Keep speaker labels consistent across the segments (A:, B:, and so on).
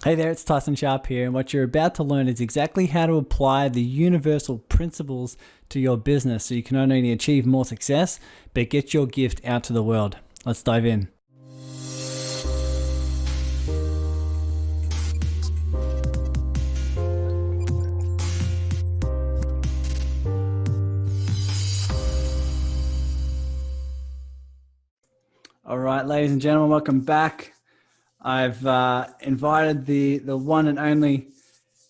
A: Hey there, it's Tyson Sharp here, and what you're about to learn is exactly how to apply the universal principles to your business so you can not only achieve more success, but get your gift out to the world. Let's dive in. All right, ladies and gentlemen, welcome back. I've invited the one and only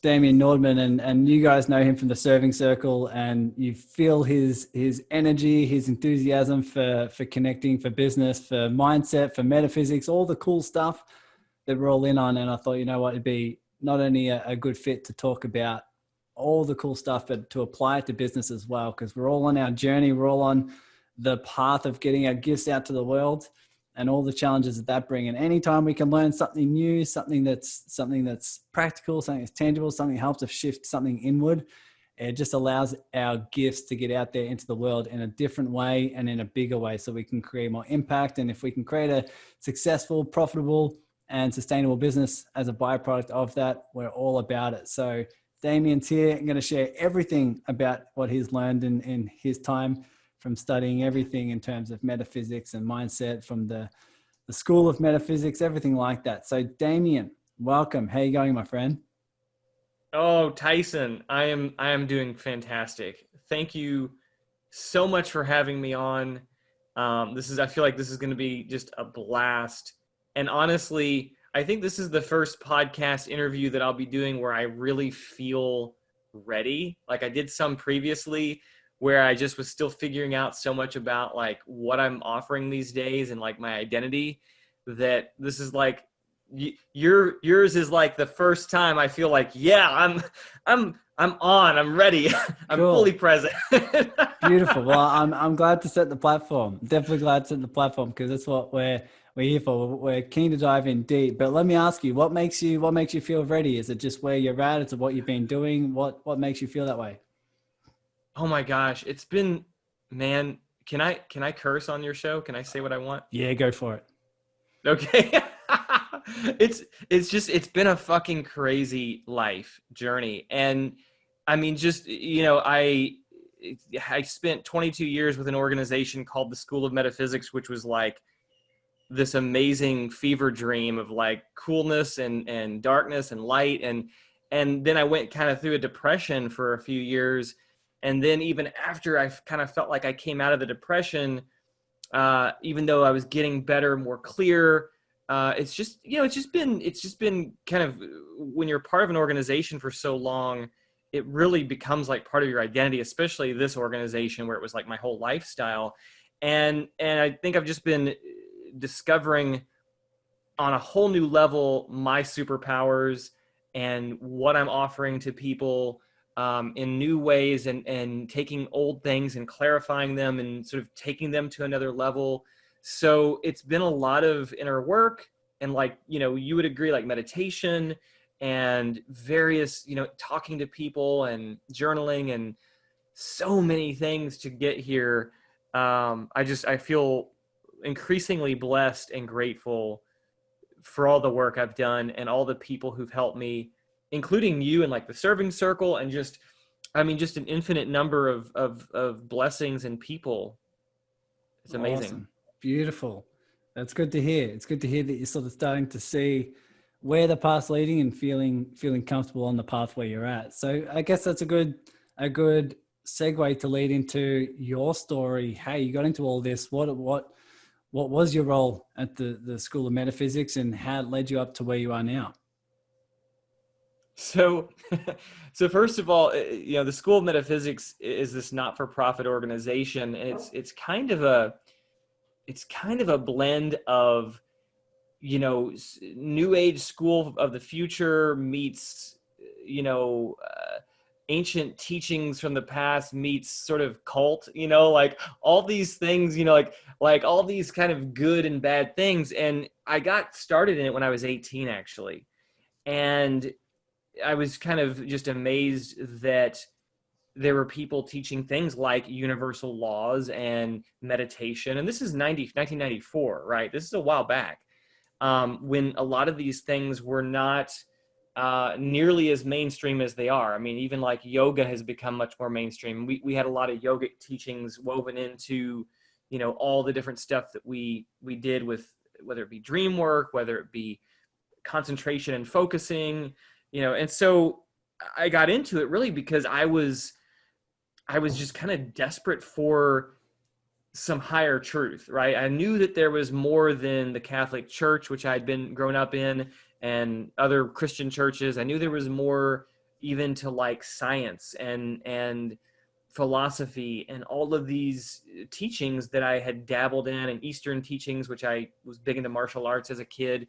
A: Damian Nordmann, and you guys know him from the Serving Circle, and you feel his energy, his enthusiasm for connecting, for business, for mindset, for metaphysics, all the cool stuff that we're all in on. And I thought, you know what, it'd be not only a good fit to talk about all the cool stuff, but to apply it to business as well, because we're all on our journey. We're all on the path of getting our gifts out to the world and all the challenges that bring. And anytime we can learn something new, something that's practical, something that's tangible, something that helps us shift something inward, it just allows our gifts to get out there into the world in a different way and in a bigger way, so we can create more impact. And if we can create a successful, profitable, and sustainable business as a byproduct of that, we're all about it. So Damian's here. I'm going to share everything about what he's learned in his time from studying everything in terms of metaphysics and mindset from the School of Metaphysics, everything like that. So Damian, welcome. How are you going, my friend?
B: Oh, Tyson, I am doing fantastic. Thank you so much for having me on. I feel like this is going to be just a blast. And honestly, I think this is the first podcast interview that I'll be doing where I really feel ready. Like I did some previously where I just was still figuring out so much about like what I'm offering these days and like my identity, that this is like yours is like the first time I feel like, yeah, I'm ready. I'm
A: Cool.
B: fully present.
A: Beautiful. Well, I'm glad to set the platform. Definitely glad to set the platform, because that's what we're here for. We're keen to dive in deep. But let me ask you, what makes you feel ready? Is it just where you're at? Is it what you've been doing? What makes you feel that way?
B: Oh my gosh, it's been, man, can I curse on your show? Can I say what I want?
A: Yeah, go for it.
B: Okay. It's been a fucking crazy life journey. And I mean, just, I spent 22 years with an organization called the School of Metaphysics, which was like this amazing fever dream of like coolness and darkness and light. And then I went kind of through a depression for a few years. And then even after I kind of felt like I came out of the depression, even though I was getting better, more clear, it's just been kind of, when you're part of an organization for so long, it really becomes like part of your identity, especially this organization where it was like my whole lifestyle. And I think I've just been discovering on a whole new level my superpowers and what I'm offering to people in new ways, and taking old things and clarifying them and sort of taking them to another level. So it's been a lot of inner work, and like, you would agree, like meditation and various, talking to people and journaling and so many things to get here. I feel increasingly blessed and grateful for all the work I've done and all the people who've helped me, including you and like the Serving Circle, and just an infinite number of blessings and people. It's amazing.
A: Awesome. Beautiful. That's good to hear. It's good to hear that you're sort of starting to see where the path's leading and feeling comfortable on the path where you're at. So I guess that's a good segue to lead into your story. How you got into all this. What was your role at the School of Metaphysics, and how it led you up to where you are now?
B: So first of all, the School of Metaphysics is this not-for-profit organization, and it's kind of a blend of, new age school of the future meets, ancient teachings from the past meets sort of cult, like all these things, like all these kind of good and bad things. And I got started in it when I was 18, actually. And I was kind of just amazed that there were people teaching things like universal laws and meditation. And this is 1994, right? This is a while back, when a lot of these things were not nearly as mainstream as they are. I mean, even like yoga has become much more mainstream. We had a lot of yogic teachings woven into, you know, all the different stuff that we did with, whether it be dream work, whether it be concentration and focusing, you know. And so I got into it really because I was just kind of desperate for some higher truth, right? I knew that there was more than the Catholic Church, which I'd been grown up in, and other Christian churches. I knew there was more even to like science and philosophy and all of these teachings that I had dabbled in, and Eastern teachings, which I was big into martial arts as a kid.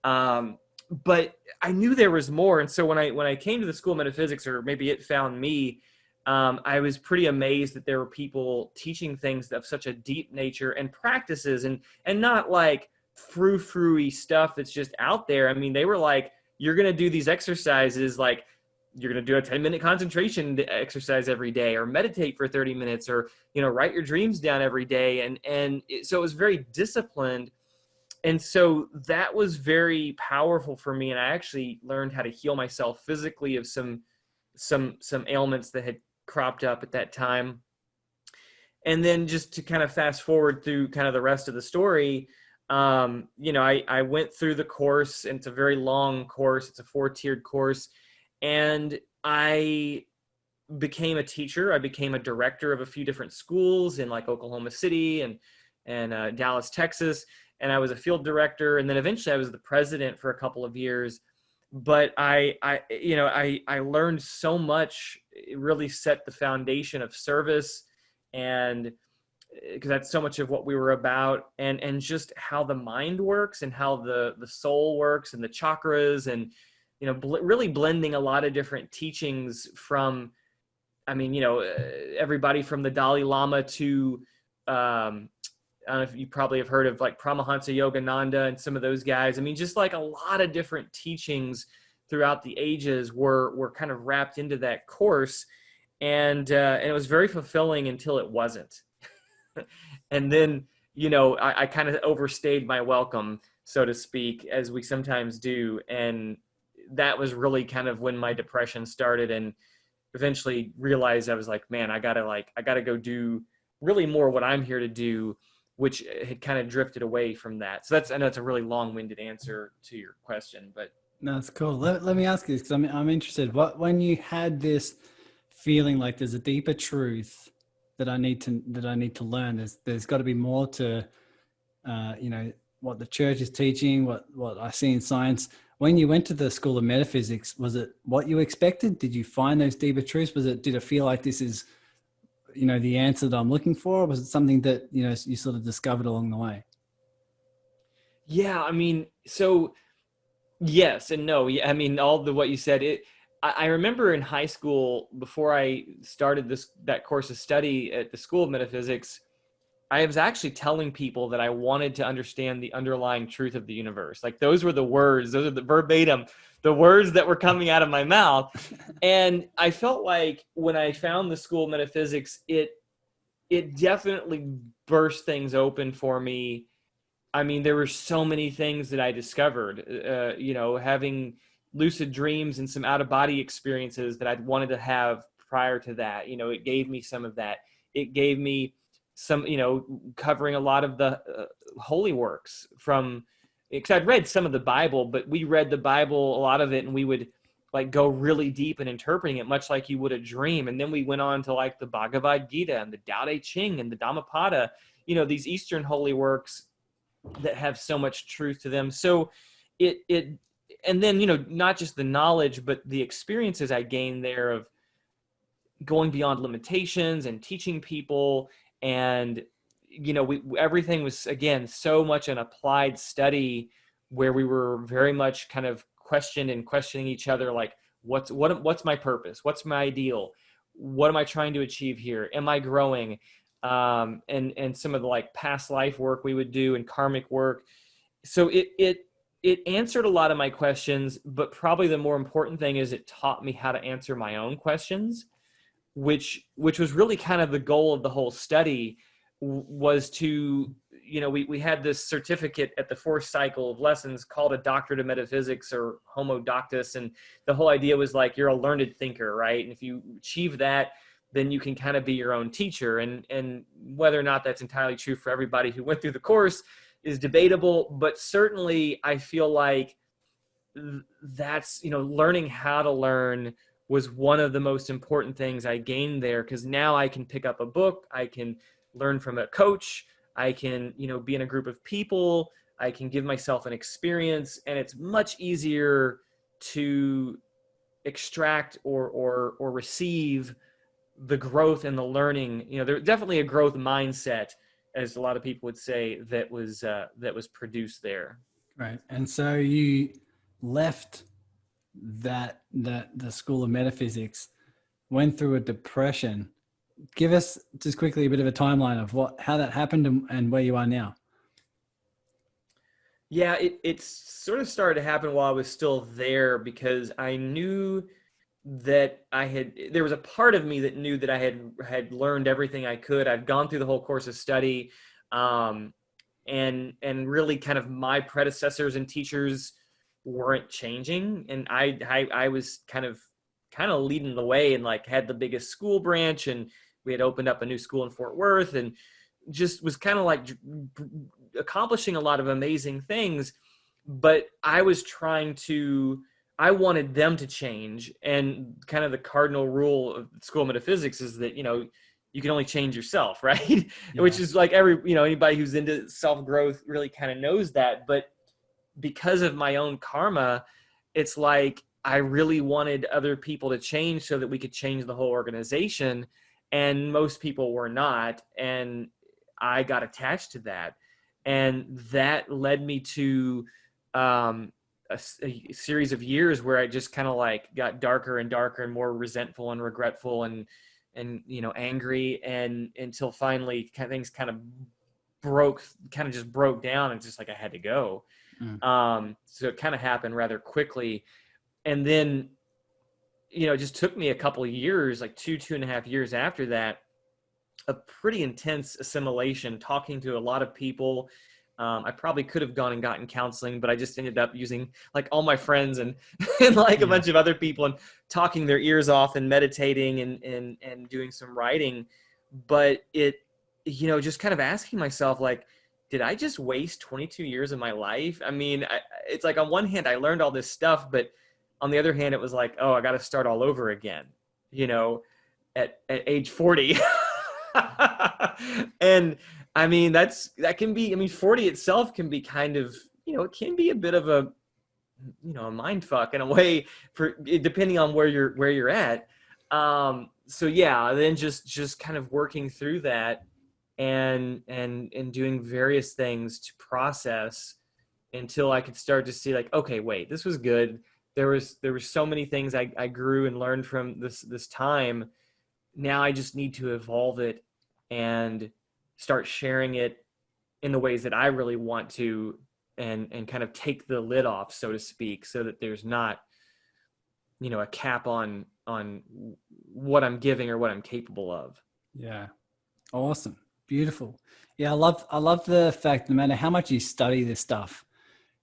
B: But I knew there was more. And so when I came to the School of Metaphysics, or maybe it found me, I was pretty amazed that there were people teaching things of such a deep nature and practices, and not like frou-frou-y stuff that's just out there. I mean, they were like, you're going to do these exercises, like you're going to do a 10-minute concentration exercise every day, or meditate for 30 minutes, or, you know, write your dreams down every day. So it was very disciplined. And so that was very powerful for me. And I actually learned how to heal myself physically of some ailments that had cropped up at that time. And then just to kind of fast forward through kind of the rest of the story, you know, I went through the course, and it's a very long course. It's a 4-tiered course. And I became a teacher. I became a director of a few different schools in like Oklahoma City and Dallas, Texas. And I was a field director. And then eventually I was the president for a couple of years. But I learned so much. It really set the foundation of service, and because that's so much of what we were about, and just how the mind works, and how the soul works, and the chakras, and, you know, really blending a lot of different teachings from, I mean, you know, everybody from the Dalai Lama to, I don't know if you probably have heard of like Paramahansa Yogananda and some of those guys. I mean, just like a lot of different teachings throughout the ages were kind of wrapped into that course. And it was very fulfilling until it wasn't. And then, you know, I kind of overstayed my welcome, so to speak, as we sometimes do. And that was really kind of when my depression started, and eventually realized I was like, man, I gotta go do really more what I'm here to do, which had kind of drifted away from that. So I know it's a really long-winded answer to your question, but.
A: No, that's cool. Let me ask you this, because I'm interested. When you had this feeling like there's a deeper truth that I need to learn, there's got to be more to, you know, what the church is teaching, what I see in science. When you went to the School of Metaphysics, was it what you expected? Did you find those deeper truths? Did it feel like this is, you know, the answer that I'm looking for? Or was it something that, you know, you sort of discovered along the way?
B: Yeah, I mean, so yes and no. Yeah, I mean, what you said, I remember in high school, before I started that course of study at the School of Metaphysics, I was actually telling people that I wanted to understand the underlying truth of the universe. Like, those were the words, those are the verbatim, the words that were coming out of my mouth. And I felt like when I found the School of Metaphysics, it definitely burst things open for me. I mean, there were so many things that I discovered, you know, having lucid dreams and some out-of-body experiences that I'd wanted to have prior to that. You know, it gave me some of that. It gave me some, you know, covering a lot of the holy works from, because I'd read some of the Bible, but we read the Bible, a lot of it, and we would like go really deep in interpreting it, much like you would a dream. And then we went on to like the Bhagavad Gita and the Tao Te Ching and the Dhammapada, you know, these Eastern holy works that have so much truth to them. So and then, you know, not just the knowledge, but the experiences I gained there of going beyond limitations and teaching people. And, you know, everything was, again, so much an applied study where we were very much kind of questioning each other. Like, what's my purpose? What's my ideal? What am I trying to achieve here? Am I growing? And some of the like past life work we would do and karmic work. So it answered a lot of my questions, but probably the more important thing is it taught me how to answer my own questions, which was really kind of the goal of the whole study, was to, we had this certificate at the fourth cycle of lessons called a doctorate of metaphysics, or homo doctus. And the whole idea was like, you're a learned thinker, right? And if you achieve that, then you can kind of be your own teacher. And whether or not that's entirely true for everybody who went through the course is debatable, but certainly I feel like that's, learning how to learn was one of the most important things I gained there, because now I can pick up a book, I can learn from a coach, I can, be in a group of people, I can give myself an experience, and it's much easier to extract or receive the growth and the learning. There's definitely a growth mindset, as a lot of people would say, that was produced there.
A: Right. And so you left the School of Metaphysics, went through a depression. Give us just quickly a bit of a timeline of how that happened and where you are now.
B: Yeah, it sort of started to happen while I was still there, because I knew that there was a part of me that knew that I had learned everything I could. I'd gone through the whole course of study, and really kind of my predecessors and teachers weren't changing, and I was kind of leading the way, and like had the biggest school branch, and we had opened up a new school in Fort Worth, and just was kind of like accomplishing a lot of amazing things. But I wanted them to change, and kind of the cardinal rule of School of Metaphysics is that you can only change yourself, right? Yeah. Which is like anybody who's into self-growth really kind of knows that. But because of my own karma, it's like I really wanted other people to change so that we could change the whole organization, and most people were not, and I got attached to that, and that led me to a series of years where I just kind of like got darker and darker and more resentful and regretful and angry, and until finally things kind of just broke down, and just like I had to go. So it kind of happened rather quickly. And then, it just took me a couple of years, like 2.5 years after that, a pretty intense assimilation, talking to a lot of people. I probably could have gone and gotten counseling, but I just ended up using like all my friends and like a bunch of other people, and talking their ears off and meditating and doing some writing. But it, just kind of asking myself, like, did I just waste 22 years of my life? I mean, it's like on one hand, I learned all this stuff, but on the other hand, it was like, oh, I got to start all over again, at age 40. And I mean, that can be, 40 itself can be kind of, it can be a bit of a mind fuck in a way, depending on where you're at. So yeah, then just kind of working through that and doing various things to process until I could start to see like, okay, wait, this was good. There were so many things I grew and learned from this time. Now I just need to evolve it and start sharing it in the ways that I really want to, and kind of take the lid off, so to speak, so that there's not, a cap on what I'm giving or what I'm capable of.
A: Yeah. Awesome. Beautiful. Yeah. I love the fact, no matter how much you study this stuff,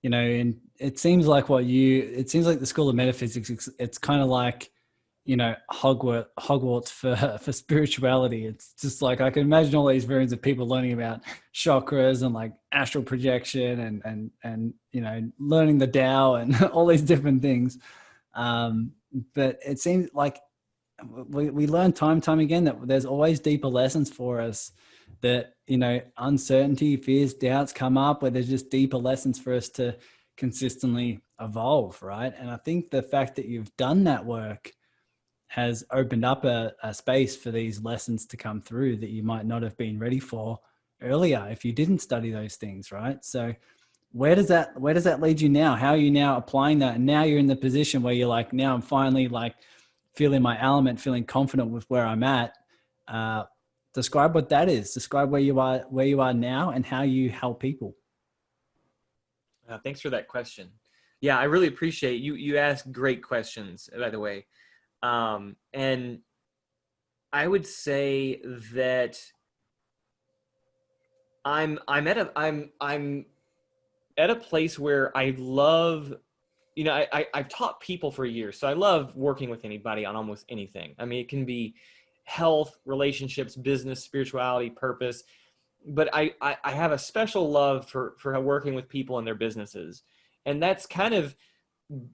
A: and it seems like the School of Metaphysics, it's kind of like, Hogwarts for spirituality. It's just like, I can imagine all these rooms of people learning about chakras and like astral projection and learning the Tao and all these different things. But it seems like we learn time and time again that there's always deeper lessons for us, that, uncertainty, fears, doubts come up, where there's just deeper lessons for us to consistently evolve. Right. And I think the fact that you've done that work has opened up a space for these lessons to come through that you might not have been ready for earlier if you didn't study those things. Right. So where does that lead you now? How are you now applying that? And now you're in the position where you're like, now I'm finally like feeling my element, feeling confident with where I'm at. Describe what that is. Describe where you are now and how you help people.
B: Thanks for that question. Yeah, I really appreciate you. You ask great questions, by the way. And I would say that I'm at a place where I love, I've taught people for years, so I love working with anybody on almost anything. I mean, it can be health, relationships, business, spirituality, purpose, but I have a special love for working with people and their businesses. And that's kind of,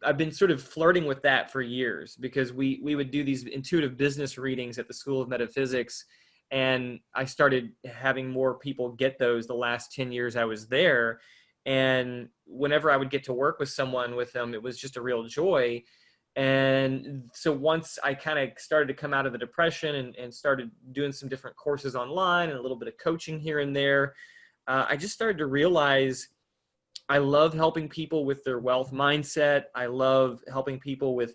B: I've been sort of flirting with that for years, because we would do these intuitive business readings at the School of Metaphysics. And I started having more people get those the last 10 years I was there. And whenever I would get to work with someone with them, it was just a real joy. And so once I kind of started to come out of the depression and started doing some different courses online and a little bit of coaching here and there, I just started to realize I love helping people with their wealth mindset. I love helping people with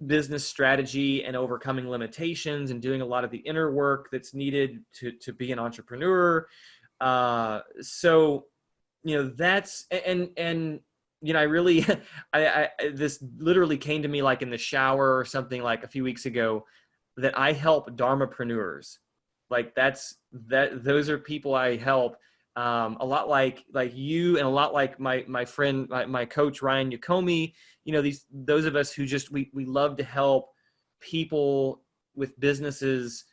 B: business strategy and overcoming limitations and doing a lot of the inner work that's needed to be an entrepreneur. So, that's, and, I really, this literally came to me like in the shower or something like a few weeks ago, that I help Dharmapreneurs. Like those are people I help. A lot like you, and a lot like my friend, my coach, Ryan Yakomi, those of us who just, we love to help people with businesses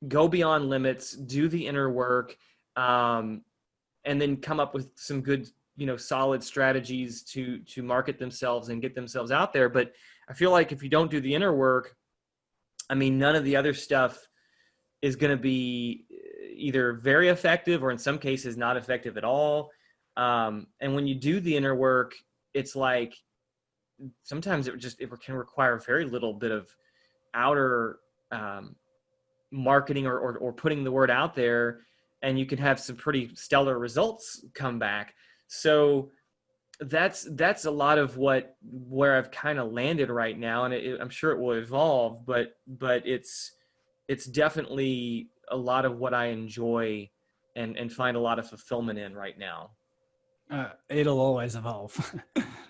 B: go beyond limits, do the inner work, and then come up with some good, solid strategies to market themselves and get themselves out there. But I feel like if you don't do the inner work, I mean, none of the other stuff is going to be either very effective or in some cases not effective at all. And when you do the inner work, it's like sometimes it can require very little bit of outer marketing or putting the word out there, and you can have some pretty stellar results come back. So that's a lot of where I've kind of landed right now, and I'm sure it will evolve, but it's definitely a lot of what I enjoy and find a lot of fulfillment in right now.
A: It'll always evolve.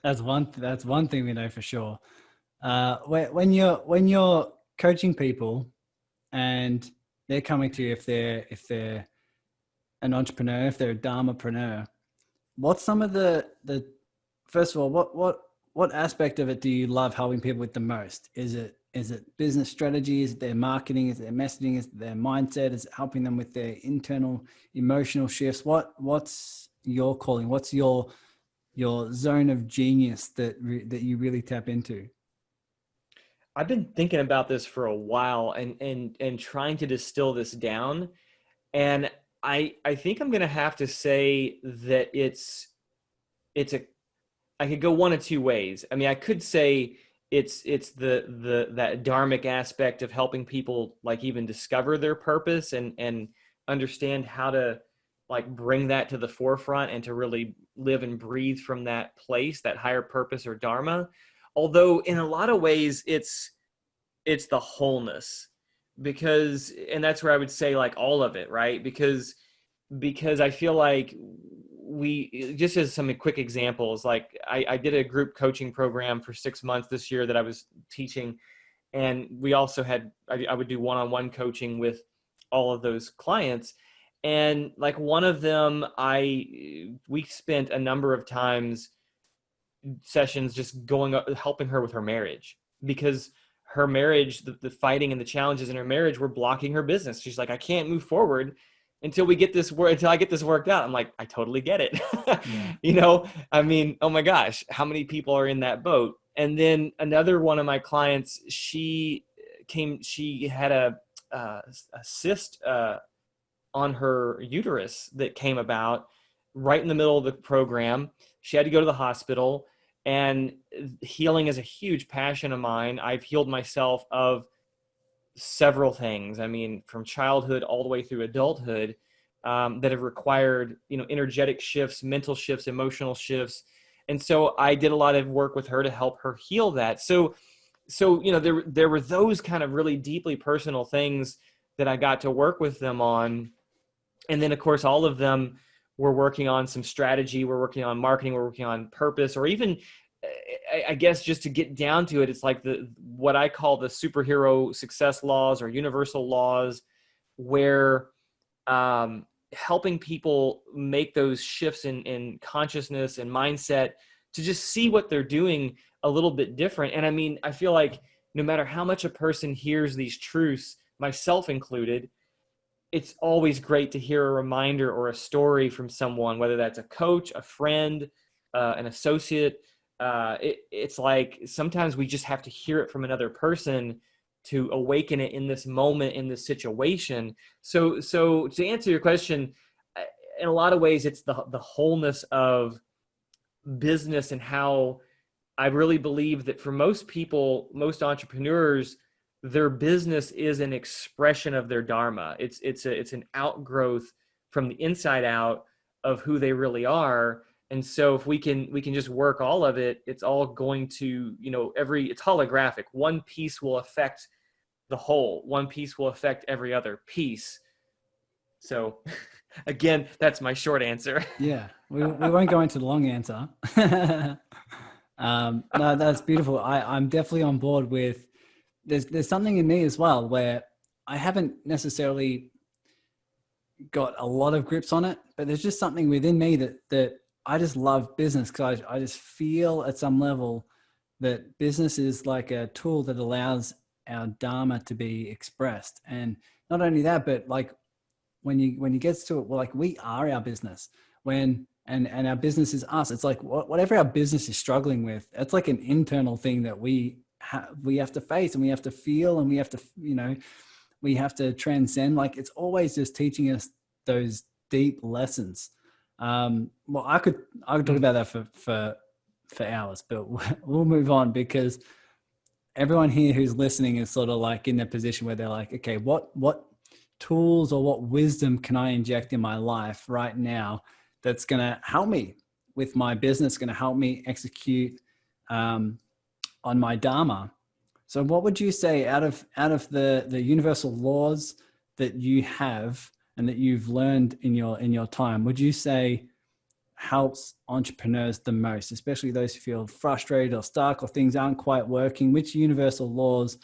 A: That's one thing we know for sure. When you're coaching people and they're coming to you, if they're an entrepreneur, if they're a Dharmapreneur, what's some of the first of all, what aspect of it do you love helping people with the most? Is it business strategy? Is it their marketing? Is it their messaging? Is it their mindset? Is it helping them with their internal emotional shifts? What's your calling? What's your zone of genius that you really tap into?
B: I've been thinking about this for a while and trying to distill this down. And I think I'm going to have to say that I could go one of two ways. I mean, I could say it's that dharmic aspect of helping people like even discover their purpose and understand how to like bring that to the forefront and to really live and breathe from that place, that higher purpose or dharma. Although in a lot of ways it's the wholeness, and that's where I would say like all of it, right? Because I feel like just as some quick examples, like I did a group coaching program for 6 months this year that I was teaching. And we also I would do one-on-one coaching with all of those clients. And like one of them, we spent a number of times sessions just helping her with her marriage, because her marriage, the fighting and the challenges in her marriage were blocking her business. She's like, I can't move forward until I get this worked out. I'm like, I totally get it. Yeah. I mean, oh my gosh, how many people are in that boat? And then another one of my clients, she had a cyst on her uterus that came about right in the middle of the program. She had to go to the hospital, and healing is a huge passion of mine. I've healed myself of several things. I mean, from childhood all the way through adulthood, that have required, energetic shifts, mental shifts, emotional shifts. And so I did a lot of work with her to help her heal that. So, there were those kind of really deeply personal things that I got to work with them on. And then of course, all of them were working on some strategy. We're working on marketing. We're working on purpose, or even, I guess, just to get down to it, it's like what I call the superhero success laws or universal laws, where helping people make those shifts in consciousness and mindset to just see what they're doing a little bit different. And I mean, I feel like no matter how much a person hears these truths, myself included, it's always great to hear a reminder or a story from someone, whether that's a coach, a friend, an associate. It's like sometimes we just have to hear it from another person to awaken it in this moment, in this situation. So to answer your question, in a lot of ways, it's the wholeness of business, and how I really believe that for most people, most entrepreneurs, their business is an expression of their dharma. It's an outgrowth from the inside out of who they really are. And so if we can just work all of it, it's all going to, it's holographic. One piece will affect the whole. One piece will affect every other piece. So again, that's my short answer.
A: Yeah, we won't go into the long answer. No, that's beautiful. I'm definitely on board with, there's something in me as well where I haven't necessarily got a lot of grips on it, but there's just something within me that I just love business, because I just feel at some level that business is like a tool that allows our dharma to be expressed. And not only that, but like when you get to it, well, like we are our business. And our business is us. It's like whatever our business is struggling with, it's like an internal thing that we have to face, and we have to feel, and we have to, we have to transcend. Like it's always just teaching us those deep lessons. Well, I could talk about that for hours, but we'll move on, because everyone here who's listening is sort of like in a position where they're like, okay, what tools or what wisdom can I inject in my life right now that's going to help me with my business, going to help me execute on my dharma? So what would you say out of the universal laws that you have and that you've learned in your time, would you say helps entrepreneurs the most, especially those who feel frustrated or stuck or things aren't quite working? Which universal laws,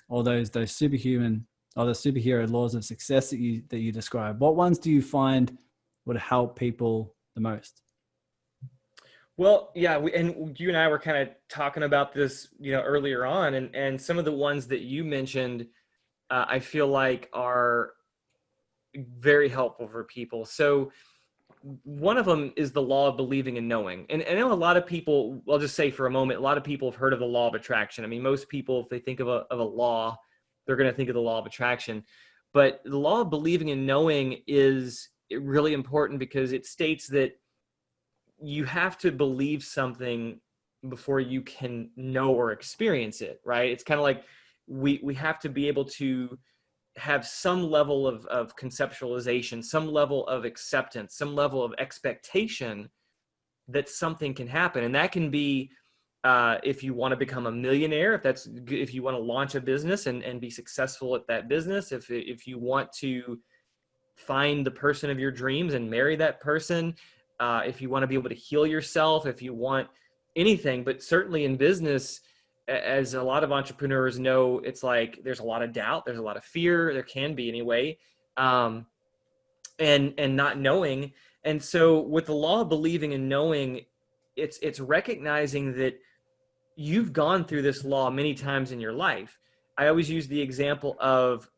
A: or those superhuman or the superhero laws of success that you describe, what ones do you find would help people the most?
B: Well, yeah, and you and I were kind of talking about this, earlier on, and some of the ones that you mentioned, I feel like are very helpful for people. So one of them is the law of believing and knowing. And I know a lot of people, I'll just say for a moment, a lot of people have heard of the law of attraction. I mean, most people, if they think of a law, they're going to think of the law of attraction. But the law of believing and knowing is really important, because it states that you have to believe something before you can know or experience it, right? It's kind of like we have to be able to have some level of conceptualization, some level of acceptance, some level of expectation that something can happen. And that can be if you want to become a millionaire, if you want to launch a business and be successful at that business, if you want to find the person of your dreams and marry that person, if you want to be able to heal yourself, if you want anything. But certainly in business, as a lot of entrepreneurs know, it's like there's a lot of doubt, there's a lot of fear, there can be anyway, and not knowing. And so with the law of believing and knowing, it's recognizing that you've gone through this law many times in your life. I always use the example of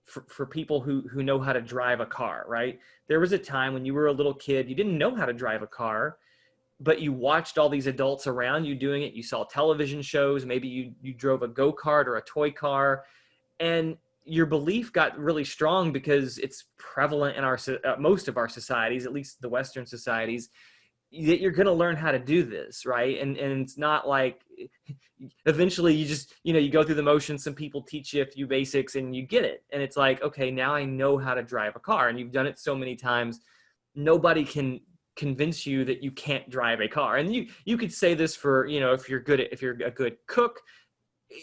B: for people who know how to drive a car, right? There was a time when you were a little kid, you didn't know how to drive a car, but you watched all these adults around you doing it. You saw television shows, maybe you drove a go-kart or a toy car, and your belief got really strong because it's prevalent in our most of our societies, at least the Western societies, that you're going to learn how to do this, right? And it's not like eventually you just, you go through the motions, some people teach you a few basics and you get it. And it's like, okay, now I know how to drive a car, and you've done it so many times, nobody can convince you that you can't drive a car. And you could say this for, if you're a good cook,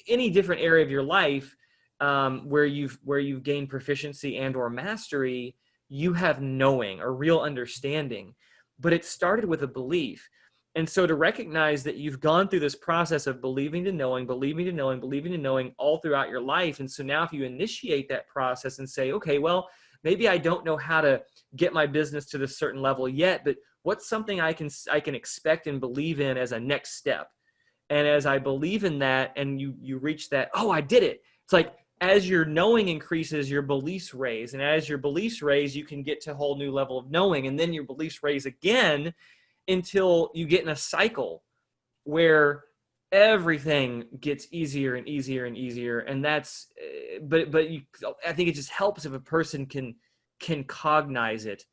B: any different area of your life, where you've gained proficiency and or mastery, you have knowing or real understanding. But it started with a belief. And so to recognize that you've gone through this process of believing to knowing, believing to knowing all throughout your life. And so now if you initiate that process and say, okay, well, maybe I don't know how to get my business to this certain level yet, but what's something I can expect and believe in as a next step? And as I believe in that, and you reach that, oh, I did it. It's like, as your knowing increases, your beliefs raise. And as your beliefs raise, you can get to a whole new level of knowing. And then your beliefs raise again until you get in a cycle where everything gets easier and easier and easier. And that's, I think it just helps if a person can cognize it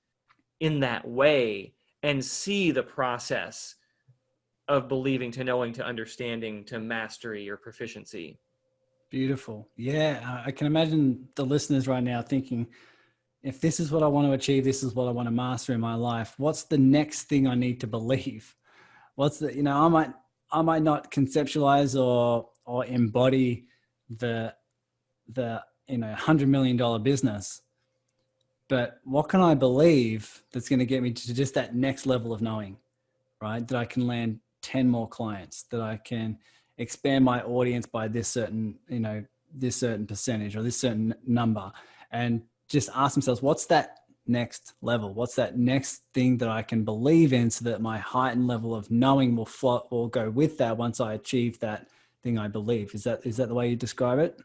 B: in that way and see the process of believing to knowing to understanding to mastery or proficiency.
A: Beautiful. Yeah. I can imagine the listeners right now thinking, if this is what I want to achieve, this is what I want to master in my life, what's the next thing I need to believe? What's the, I might not conceptualize or embody the $100 million business, but what can I believe that's going to get me to just that next level of knowing, right? That I can land 10 more clients, that I can expand my audience by this certain percentage or this certain number, and just ask themselves, what's that next level? What's that next thing that I can believe in so that my heightened level of knowing will go with that once I achieve that thing I believe? Is that the way you describe it?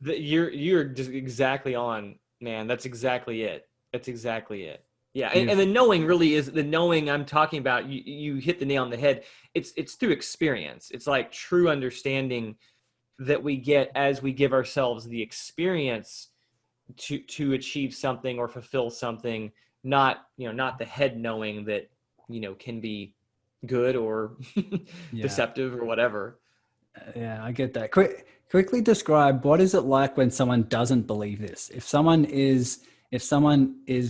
B: You're just exactly on, man. That's exactly it. That's exactly it. Yeah. And
A: Beautiful.
B: the knowing really is the knowing I'm talking about. You hit the nail on the head. It's through experience. It's like true understanding that we get as we give ourselves the experience to achieve something or fulfill something, not the head knowing that, can be good or
A: Yeah.
B: deceptive or whatever.
A: Yeah, I get that. Quickly describe, what is it like when someone doesn't believe this? If someone is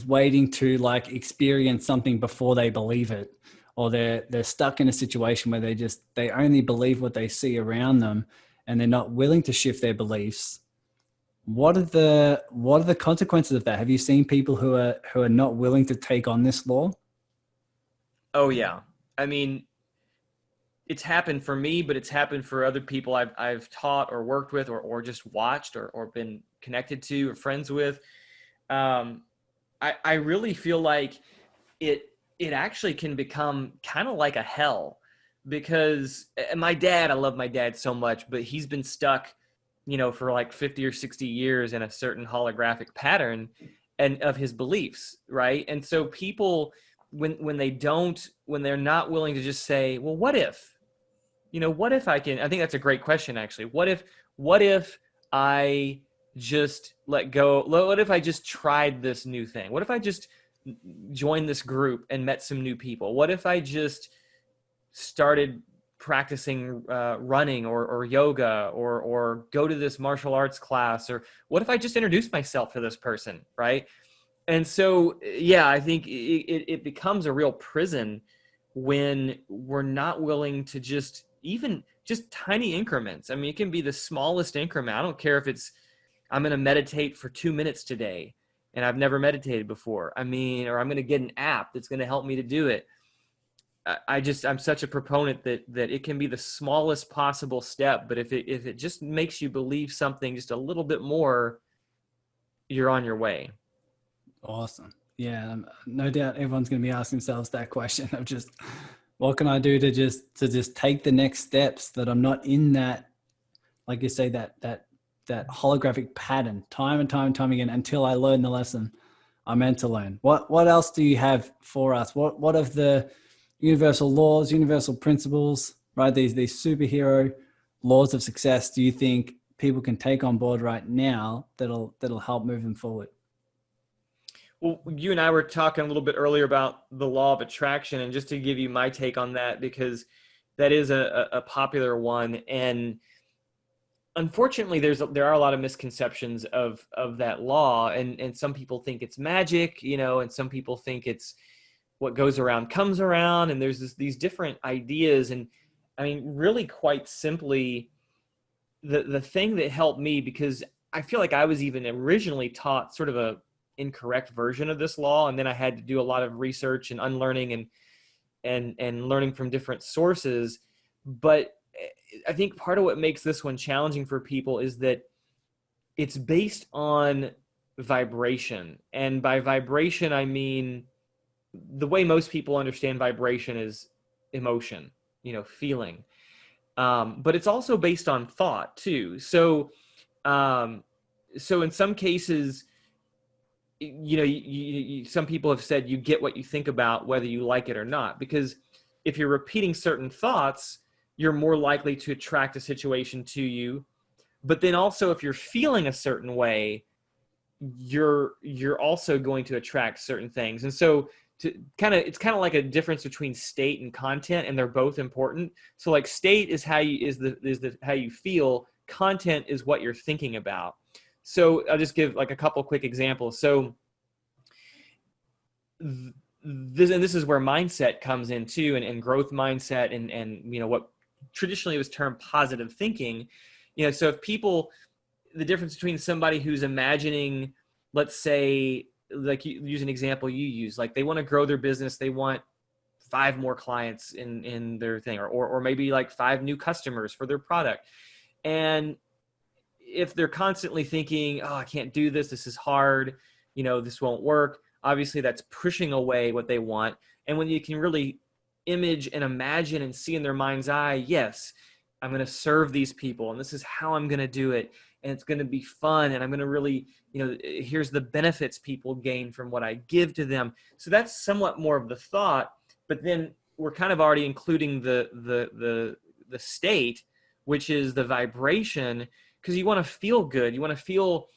A: waiting to like experience something before they believe it, or they're stuck in a situation where they only believe what they see around them and they're not willing to shift their beliefs. What are the consequences of that? Have you seen people who are not willing to take on this law?
B: Oh yeah. I mean, it's happened for me, but it's happened for other people I've taught or worked with or just watched or been connected to or friends with. I really feel like it actually can become kind of like a hell, because I love my dad so much, but he's been stuck, for like 50 or 60 years in a certain holographic pattern and of his beliefs. Right. And so people, when they're not willing to just say, well, what if I think that's a great question, actually. What if I just let go? What if I just tried this new thing? What if I just joined this group and met some new people? What if I just started practicing running or yoga or go to this martial arts class? Or what if I just introduced myself to this person, right? And so, yeah, I think it becomes a real prison when we're not willing to just tiny increments. I mean, it can be the smallest increment. I don't care if it's, I'm going to meditate for 2 minutes today and I've never meditated before. I mean, or I'm going to get an app that's going to help me to do it. I'm such a proponent that it can be the smallest possible step, but if it just makes you believe something just a little bit more, you're on your way.
A: Awesome. Yeah, no doubt everyone's going to be asking themselves that question of just, what can I do to just take the next steps, that I'm not in that, like you say, that holographic pattern time and time and time again until I learn the lesson I'm meant to learn. What else do you have for us? What of the universal laws, universal principles, right? These superhero laws of success do you think people can take on board right now that'll help move them forward?
B: Well, you and I were talking a little bit earlier about the law of attraction, and just to give you my take on that, because that is a popular one. And unfortunately, there are a lot of misconceptions of that law, and some people think it's magic, and some people think it's what goes around comes around, and there's these different ideas. And I mean, really, quite simply, the thing that helped me, because I feel like I was even originally taught sort of a incorrect version of this law, and then I had to do a lot of research and unlearning and learning from different sources. But I think part of what makes this one challenging for people is that it's based on vibration. And by vibration, I mean the way most people understand vibration is emotion, feeling. But it's also based on thought too. So in some cases, some people have said you get what you think about, whether you like it or not, because if you're repeating certain thoughts, you're more likely to attract a situation to you. But then also, if you're feeling a certain way, you're also going to attract certain things. And so it's kind of like a difference between state and content, and they're both important. So like state is how you feel, content is what you're thinking about. So I'll just give like a couple quick examples. So this is where mindset comes in too, and growth mindset, and what traditionally was termed positive thinking. So if people, the difference between somebody who's imagining, let's say, like you use an example you use, like they want to grow their business, they want 5 more clients in their thing, or maybe like 5 new customers for their product. And if they're constantly thinking, oh, I can't do this, this is hard, this won't work, obviously that's pushing away what they want. And when you can really image and imagine and see in their mind's eye, yes, I'm going to serve these people, and this is how I'm going to do it, and it's going to be fun, and I'm going to really, here's the benefits people gain from what I give to them. So that's somewhat more of the thought, but then we're kind of already including the state, which is the vibration, because you want to feel good. You want to feel,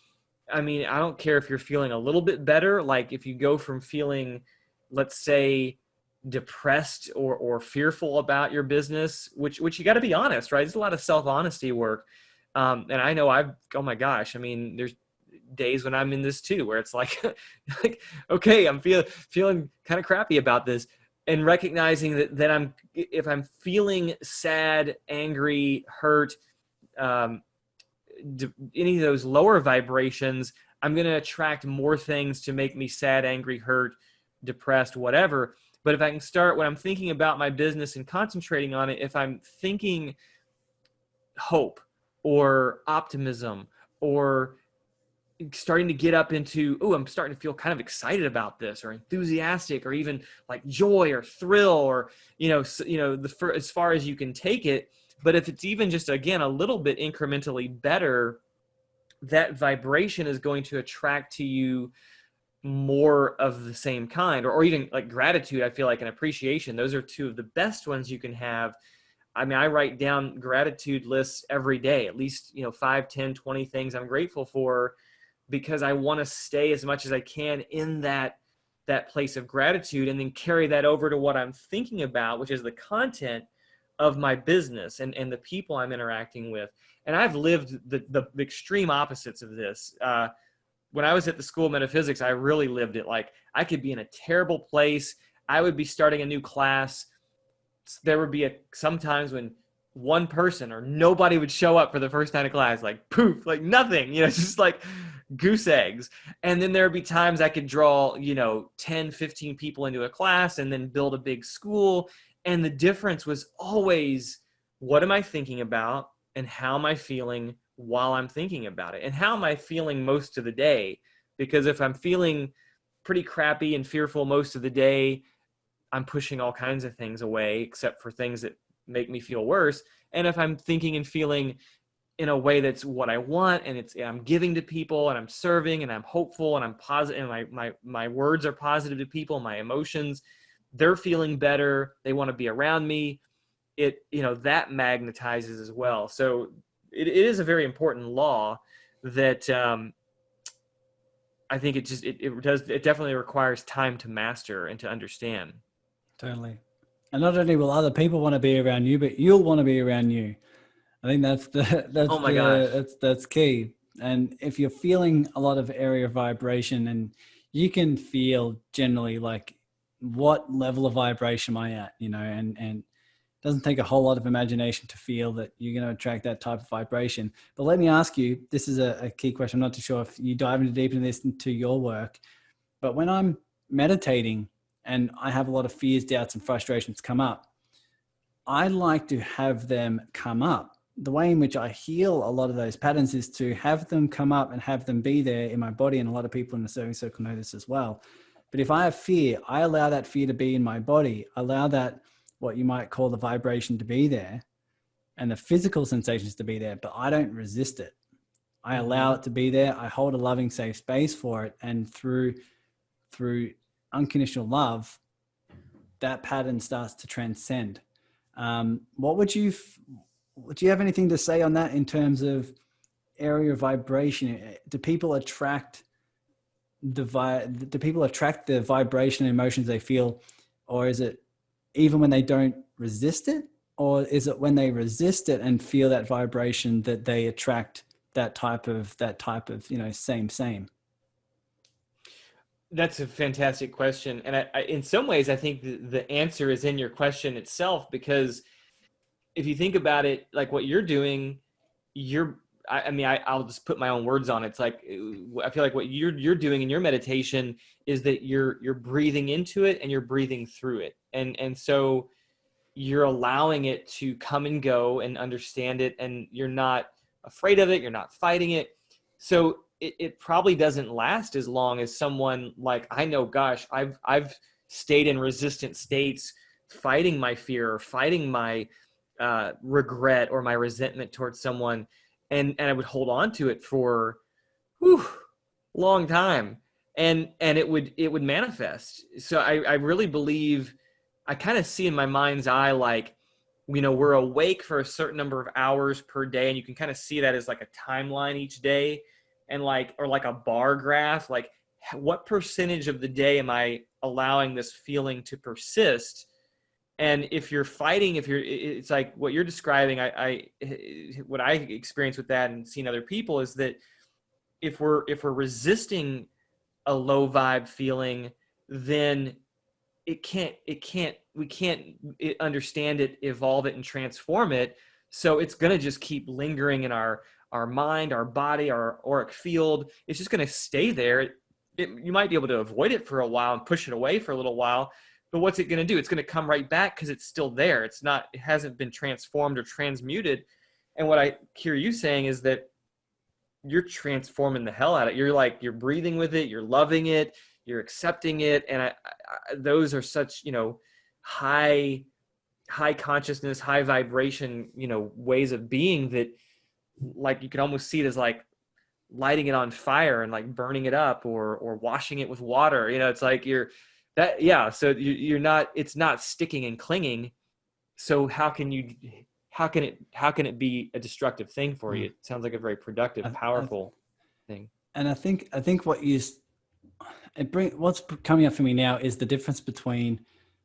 B: I don't care if you're feeling a little bit better, like if you go from feeling, let's say, depressed or fearful about your business, which you got to be honest, right? There's a lot of self-honesty work. And I know oh my gosh, there's days when I'm in this too, where it's like, okay, I'm feeling kind of crappy about this, and recognizing that if I'm feeling sad, angry, hurt, any of those lower vibrations, I'm going to attract more things to make me sad, angry, hurt, depressed, whatever. But if I can start when I'm thinking about my business and concentrating on it, if I'm thinking hope or optimism, or starting to get up into, I'm starting to feel kind of excited about this, or enthusiastic, or even like joy or thrill, or, as far as you can take it. But if it's even just, again, a little bit incrementally better, that vibration is going to attract to you more of the same kind, or even like gratitude, I feel like, and appreciation. Those are 2 of the best ones you can have. I write down gratitude lists every day, at least, 5, 10, 20 things I'm grateful for, because I want to stay as much as I can in that place of gratitude, and then carry that over to what I'm thinking about, which is the content of my business and the people I'm interacting with. And I've lived the extreme opposites of this. When I was at the School of Metaphysics, I really lived it. Like, I could be in a terrible place. I would be starting a new class. There would be sometimes when one person or nobody would show up for the first time of class, like poof, like nothing, just like goose eggs. And then there would be times I could draw, 10, 15 people into a class and then build a big school. And the difference was always, what am I thinking about, and how am I feeling while I'm thinking about it, and how am I feeling most of the day? Because if I'm feeling pretty crappy and fearful most of the day, I'm pushing all kinds of things away, except for things that make me feel worse. And if I'm thinking and feeling in a way that's what I want, and I'm giving to people, and I'm serving, and I'm hopeful, and I'm positive, and my words are positive to people, my emotions, they're feeling better, they want to be around me, that magnetizes as well. So it is a very important law that I think it definitely requires time to master and to understand.
A: Totally. And not only will other people want to be around you, but you'll want to be around you. I think that's key. And if you're feeling a lot of area vibration, and you can feel generally like, what level of vibration am I at, and it doesn't take a whole lot of imagination to feel that you're going to attract that type of vibration. But let me ask you, this is a key question. I'm not too sure if you dive into deep into this into your work, but when I'm meditating and I have a lot of fears, doubts, and frustrations come up, I like to have them come up the way in which I heal a lot of those patterns is to have them come up and have them be there in my body. And a lot of people in the serving circle know this as well. But if I have fear, I allow that fear to be in my body, allow that, what you might call the vibration, to be there and the physical sensations to be there, but I don't resist it. I allow it to be there. I hold a loving, safe space for it. And through unconditional love, that pattern starts to transcend. Do you have anything to say on that in terms of area of vibration? Do people attract the vibration and emotions they feel, or is it even when they don't resist it, or is it when they resist it and feel that vibration that they attract that type of same?
B: That's a fantastic question. And I in some ways, I think the answer is in your question itself, because if you think about it, like what you're doing, I'll just put my own words on it. It's like, I feel like what you're doing in your meditation is that you're breathing into it and you're breathing through it. And so you're allowing it to come and go and understand it. And you're not afraid of it. You're not fighting it. So it probably doesn't last as long as someone like, I know, gosh, I've stayed in resistant states, fighting my fear or fighting my regret or my resentment towards someone, and I would hold on to it for long time, and it would manifest. So I really believe, I kind of see in my mind's eye, like, we're awake for a certain number of hours per day, and you can kind of see that as like a timeline each day, and like a bar graph, like what percentage of the day am I allowing this feeling to persist. And if you're fighting, it's like what you're describing, what I experience with that and seeing other people is that if we're resisting a low vibe feeling, then we can't understand it, evolve it, and transform it. So it's going to just keep lingering in our mind, our body, our auric field. It's just going to stay there. You might be able to avoid it for a while and push it away for a little while. But what's it going to do? It's going to come right back because it's still there. It hasn't been transformed or transmuted. And what I hear you saying is that you're transforming the hell out of it. You're breathing with it. You're loving it. You're accepting it. And those are such, high consciousness, high vibration, ways of being that, like, you can almost see it as like lighting it on fire and like burning it up or washing it with water. It's like so you're not, it's not sticking and clinging. So how can it be a destructive thing for you? It sounds like a very productive, powerful thing.
A: And I think what's coming up for me now is the difference between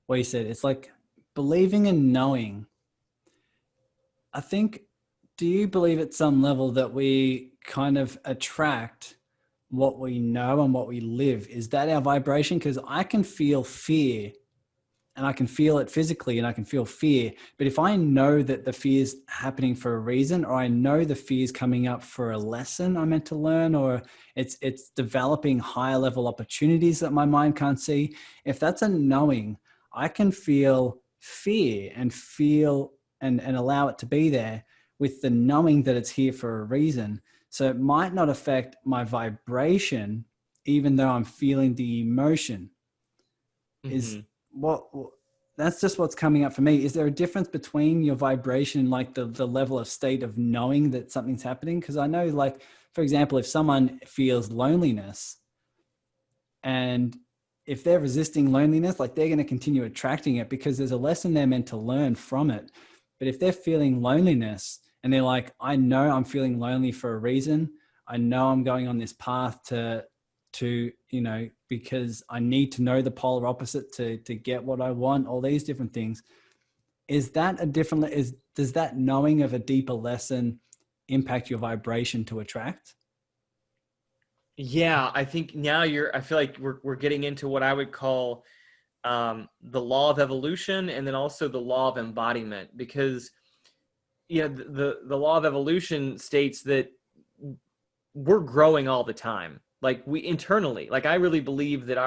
A: what you said. It's like believing and knowing. I think, do you believe at some level that we kind of attract what we know and what we live? Is that our vibration? Because I can feel fear and I can feel it physically and I can feel fear. But if I know that the fear is happening for a reason, or I know the fear is coming up for a lesson I'm meant to learn, or it's developing higher level opportunities that my mind can't see. If that's a knowing, I can feel fear and allow it to be there with the knowing that it's here for a reason. So it might not affect my vibration, even though I'm feeling the emotion. That's just what's coming up for me. Is there a difference between your vibration, like the level of state of knowing that something's happening? Because I know, like, for example, if someone feels loneliness, and if they're resisting loneliness, like, they're going to continue attracting it because there's a lesson they're meant to learn from it. But if they're feeling loneliness and they're like, I know I'm feeling lonely for a reason, I know I'm going on this path to because I need to know the polar opposite to get what I want, all these different things. Does that knowing of a deeper lesson impact your vibration to attract?
B: Yeah, I think now I feel like we're getting into what I would call the law of evolution, and then also the law of embodiment, because the law of evolution states that we're growing all the time. Like, we internally, like, I really believe that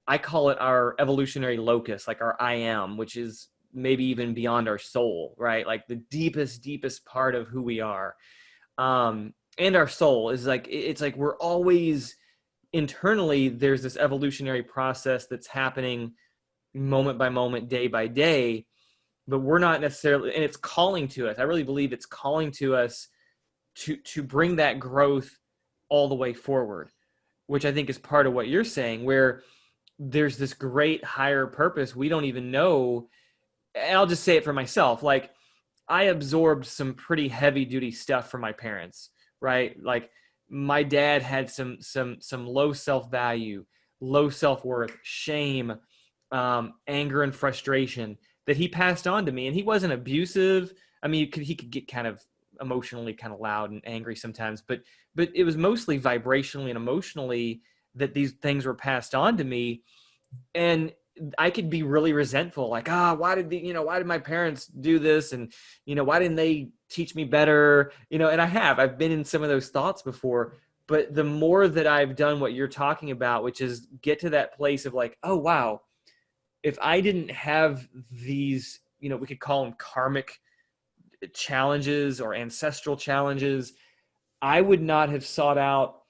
B: I call it our evolutionary locus, like our I am, which is maybe even beyond our soul, right? Like the deepest part of who we are. And our soul is like, it's like we're always internally, there's this evolutionary process that's happening moment by moment, day by day, but we're not necessarily, and it's calling to us. I really believe it's calling to us to bring that growth all the way forward, which I think is part of what you're saying, where there's this great higher purpose we don't even know. And I'll just say it for myself. Like, I absorbed some pretty heavy duty stuff from my parents, right? Like, my dad had some low self-value, low self-worth, shame, anger and frustration that he passed on to me. And he wasn't abusive. I mean, he could get kind of emotionally kind of loud and angry sometimes, but it was mostly vibrationally and emotionally that these things were passed on to me. And I could be really resentful, like, why did my parents do this? And, why didn't they teach me better? And I've been in some of those thoughts before, but the more that I've done what you're talking about, which is get to that place of like, oh, wow, if I didn't have these, we could call them karmic challenges or ancestral challenges, I would not have sought out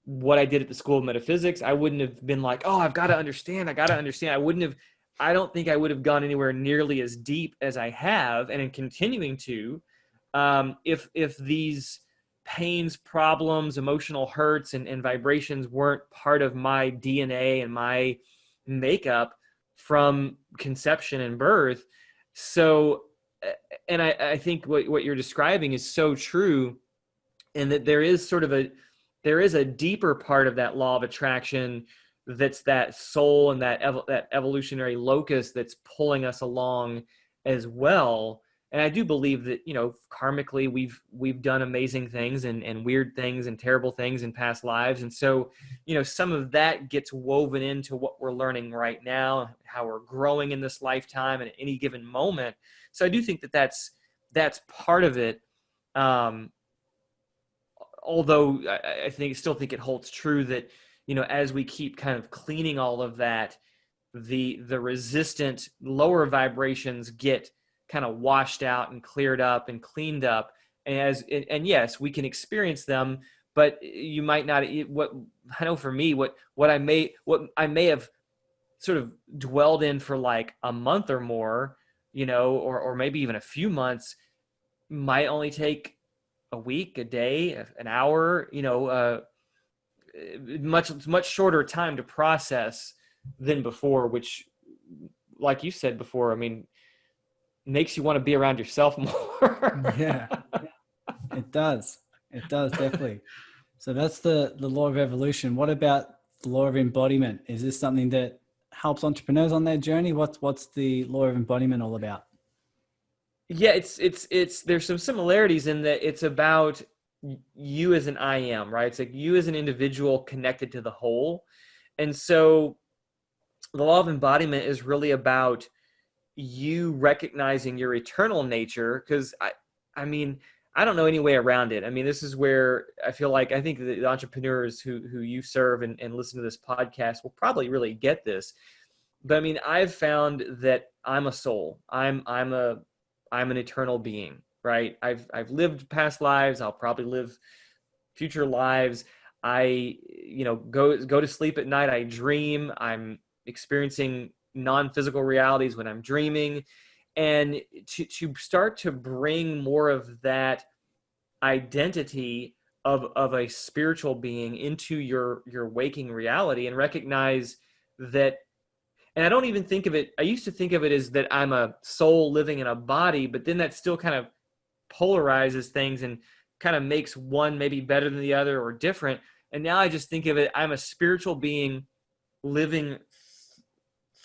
B: what I did at the School of Metaphysics. I wouldn't have been like, oh, I got to understand. I don't think I would have gone anywhere nearly as deep as I have, and in continuing to, if these pains, problems, emotional hurts, and vibrations weren't part of my DNA and my makeup from conception and birth. So, and I think what you're describing is so true, and that there is a deeper part of that law of attraction that's that soul and that evolutionary locus that's pulling us along as well. And I do believe that, karmically we've done amazing things and weird things and terrible things in past lives. And so, some of that gets woven into what we're learning right now, how we're growing in this lifetime and at any given moment. So I do think that that's part of it. Although I still think it holds true that, as we keep kind of cleaning all of that, the resistant lower vibrations get kind of washed out and cleared up and cleaned up. And yes, we can experience them, but you might not. What I know for me, what I may have sort of dwelled in for like a month or more, or maybe even a few months, might only take a week, a day, an hour, much shorter time to process than before, which, like you said before, I mean, makes you want to be around yourself more.
A: Yeah, it does. It does, definitely. So that's the law of evolution. What about the law of embodiment? Is this something that helps entrepreneurs on their journey? What's the law of embodiment all about?
B: Yeah, it's there's some similarities in that it's about you as an I am, right? It's like you as an individual connected to the whole. And so the law of embodiment is really about you recognizing your eternal nature, because I mean, I don't know any way around it. I mean, this is where I think the entrepreneurs who you serve and listen to this podcast will probably really get this. But I mean, I've found that I'm a soul. I'm an eternal being, right? I've lived past lives. I'll probably live future lives. I, go to sleep at night. I dream. I'm experiencing non-physical realities when I'm dreaming. And to start to bring more of that identity of a spiritual being into your waking reality, and recognize that. And I don't even think of it, I used to think of it as that I'm a soul living in a body, but then that still kind of polarizes things and kind of makes one maybe better than the other or different. And now I just think of it, I'm a spiritual being living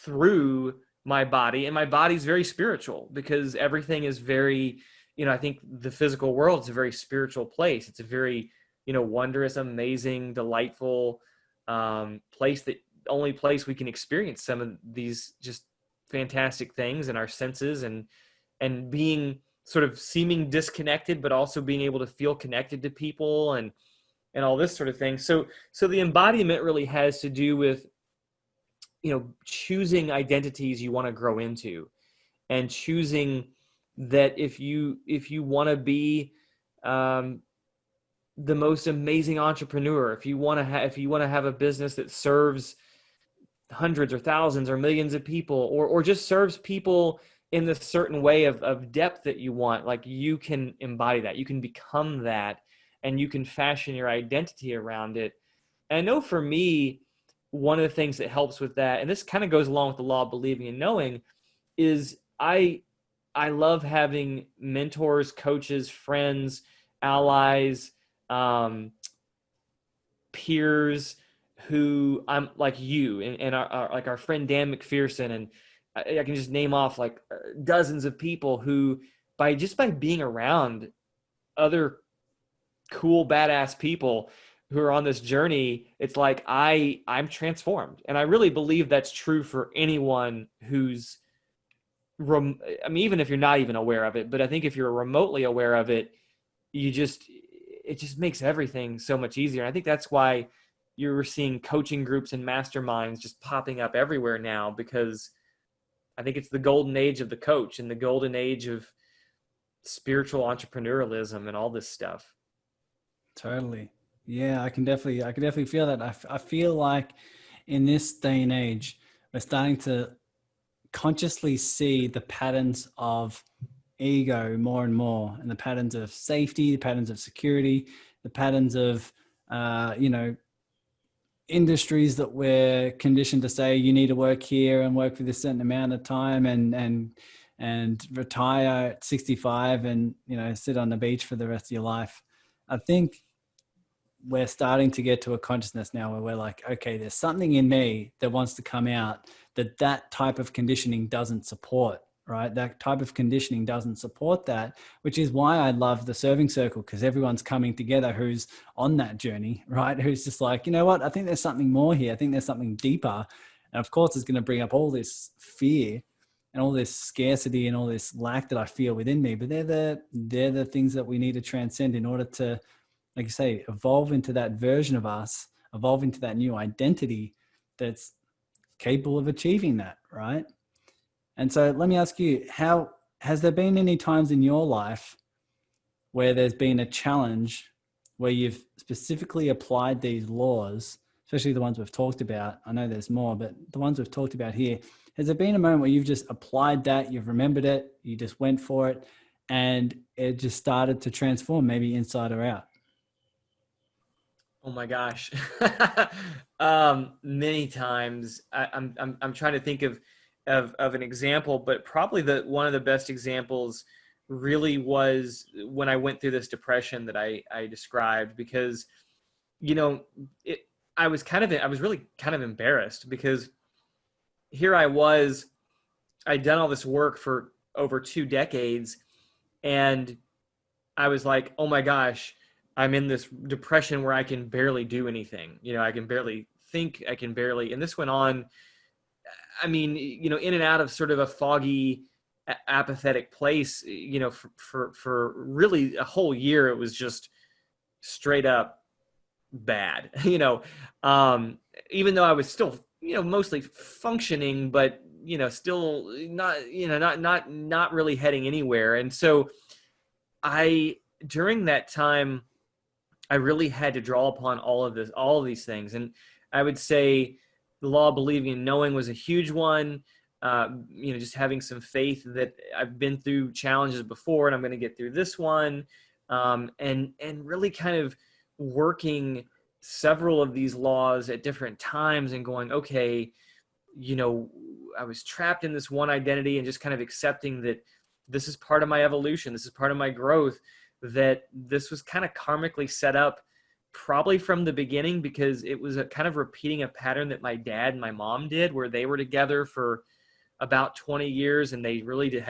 B: through my body, and my body's very spiritual because everything is very, I think the physical world is a very spiritual place. It's a very, wondrous, amazing, delightful place, that only place we can experience some of these just fantastic things in our senses, and being sort of seeming disconnected, but also being able to feel connected to people and all this sort of thing. So the embodiment really has to do with, choosing identities you want to grow into. and choosing that if you want to be the most amazing entrepreneur, if you want to have a business that serves hundreds or thousands or millions of people, or just serves people in the certain way of depth that you want, like, you can embody that, you can become that, and you can fashion your identity around it. And I know for me, one of the things that helps with that, and this kind of goes along with the law of believing and knowing, is I love having mentors, coaches, friends, allies, peers who I'm like you and like our friend Dan McPherson, and I can just name off like dozens of people who by being around other cool, badass people who are on this journey, it's like I'm transformed. And I really believe that's true for anyone who's I mean, even if you're not even aware of it, but I think if you're remotely aware of it, it just makes everything so much easier. And I think that's why you're seeing coaching groups and masterminds just popping up everywhere now, because I think it's the golden age of the coach and the golden age of spiritual entrepreneurialism and all this stuff.
A: Totally. Yeah, I can definitely feel that. I feel like in this day and age, we're starting to consciously see the patterns of ego more and more, and the patterns of safety, the patterns of security, the patterns of, industries that we're conditioned to say you need to work here and work for this certain amount of time and retire at 65 and, sit on the beach for the rest of your life. I think we're starting to get to a consciousness now where we're like, okay, there's something in me that wants to come out that type of conditioning doesn't support, right? That type of conditioning doesn't support that, which is why I love the serving circle, because everyone's coming together who's on that journey, right? Who's just like, you know what? I think there's something more here. I think there's something deeper. And of course, it's going to bring up all this fear and all this scarcity and all this lack that I feel within me. But they're the things that we need to transcend in order to, like you say, evolve into that version of us, evolve into that new identity that's capable of achieving that, right? And so let me ask you, has there been any times in your life where there's been a challenge where you've specifically applied these laws, especially the ones we've talked about? I know there's more, but the ones we've talked about here, has there been a moment where you've just applied that, you've remembered it, you just went for it, and it just started to transform, maybe inside or out?
B: Oh my gosh. Many times. I'm trying to think of an example, but probably one of the best examples really was when I went through this depression that I described, because, I was really kind of embarrassed, because here I was, I'd done all this work for over 2 decades, and I was like, oh my gosh, I'm in this depression where I can barely do anything. I can barely think, and this went on, I mean, in and out of sort of a foggy, apathetic place, for really a whole year. It was just straight up bad, even though I was still, mostly functioning, but, still not really heading anywhere. And so during that time, I really had to draw upon all of these things. And I would say the law of believing and knowing was a huge one. Just having some faith that I've been through challenges before and I'm going to get through this one. And really kind of working several of these laws at different times and going, okay, I was trapped in this one identity, and just kind of accepting that this is part of my evolution. This is part of my growth, that this was kind of karmically set up probably from the beginning, because it was a kind of repeating a pattern that my dad and my mom did, where they were together for about 20 years. And they really did,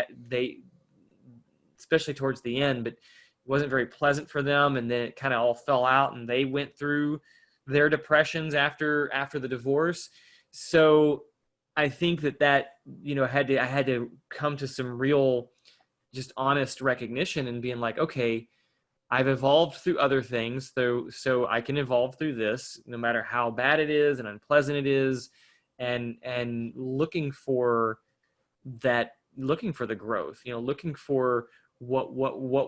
B: especially towards the end, but it wasn't very pleasant for them. And then it kind of all fell out, and they went through their depressions after the divorce. So I think that I had to come to some real, just honest recognition and being like, okay, I've evolved through other things, so I can evolve through this, no matter how bad it is and unpleasant it is, and looking for that looking for the growth, looking for what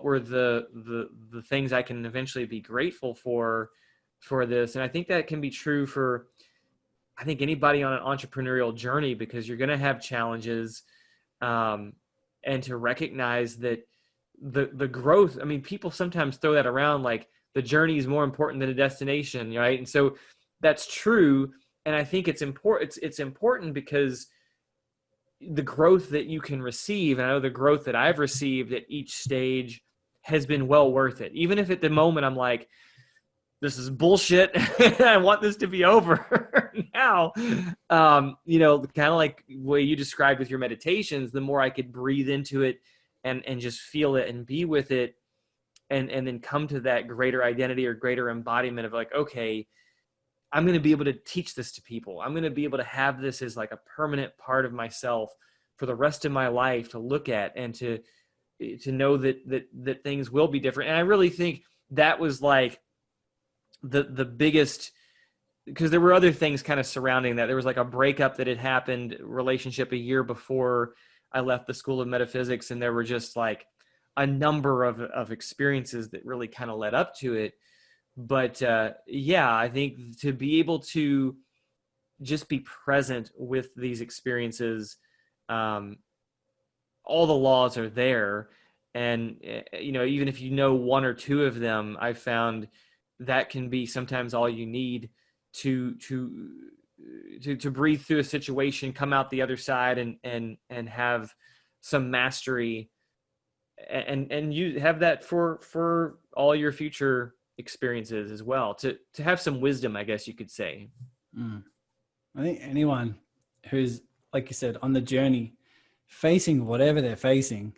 B: were the things I can eventually be grateful for this. And I think that can be true for, I think, anybody on an entrepreneurial journey, because you're going to have challenges, and to recognize that the growth, I mean, people sometimes throw that around like the journey is more important than a destination, right? And so that's true. And I think it's important. It's important because the growth that you can receive, and I know the growth that I've received at each stage has been well worth it. Even if at the moment I'm like, this is bullshit, I want this to be over now. Kind of like the way you described with your meditations, the more I could breathe into it and just feel it and be with it, and then come to that greater identity or greater embodiment of like, okay, I'm going to be able to teach this to people. I'm going to be able to have this as like a permanent part of myself for the rest of my life to look at, and to know that things will be different. And I really think that was like the biggest, because there were other things kind of surrounding that. There was like a breakup that had happened, relationship, a year before I left the School of Metaphysics. And there were just like a number of experiences that really kind of led up to it. But I think to be able to just be present with these experiences, all the laws are there. And, even if you know one or two of them, I found that can be sometimes all you need to breathe through a situation, come out the other side, and have some mastery, and you have that for all your future experiences as well, to have some wisdom, I guess you could say.
A: I think anyone who's, like you said, on the journey, facing whatever they're facing,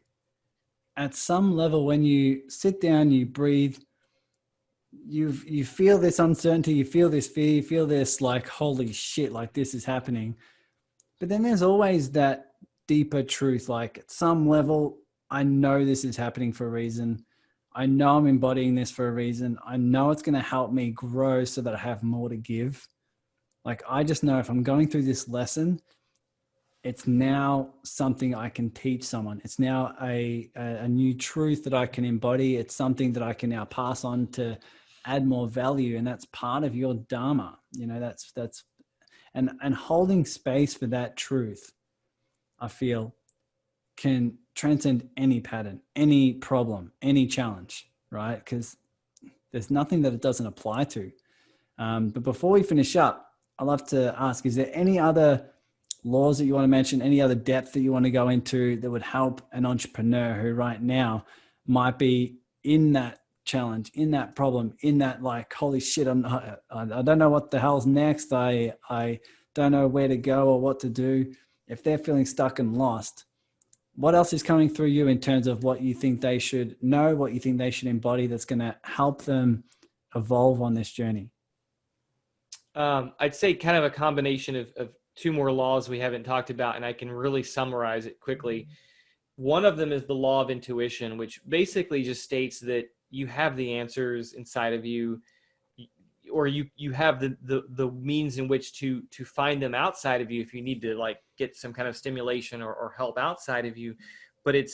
A: at some level, when you sit down, you breathe, you feel this uncertainty, you feel this fear, you feel this like, holy shit, like this is happening. But then there's always that deeper truth, like at some level, I know this is happening for a reason. I know I'm embodying this for a reason. I know it's going to help me grow so that I have more to give. Like, I just know if I'm going through this lesson, it's now something I can teach someone. It's now a new truth that I can embody. It's something that I can now pass on to add more value. And that's part of your Dharma. And holding space for that truth, I feel, can transcend any pattern, any problem, any challenge, right? Because there's nothing that it doesn't apply to. But before we finish up, I'd love to ask, is there any other laws that you want to mention, any other depth that you want to go into that would help an entrepreneur who right now might be in that challenge, in that problem, in that like, holy shit, I don't know what the hell's next. I don't know where to go or what to do. If they're feeling stuck and lost, what else is coming through you in terms of what you think they should know, what you think they should embody that's going to help them evolve on this journey?
B: I'd say kind of a combination of two more laws we haven't talked about, and I can really summarize it quickly. One of them is the law of intuition, which basically just states that you have the answers inside of you, or you have the means in which to find them outside of you if you need to like get some kind of stimulation or help outside of you, but it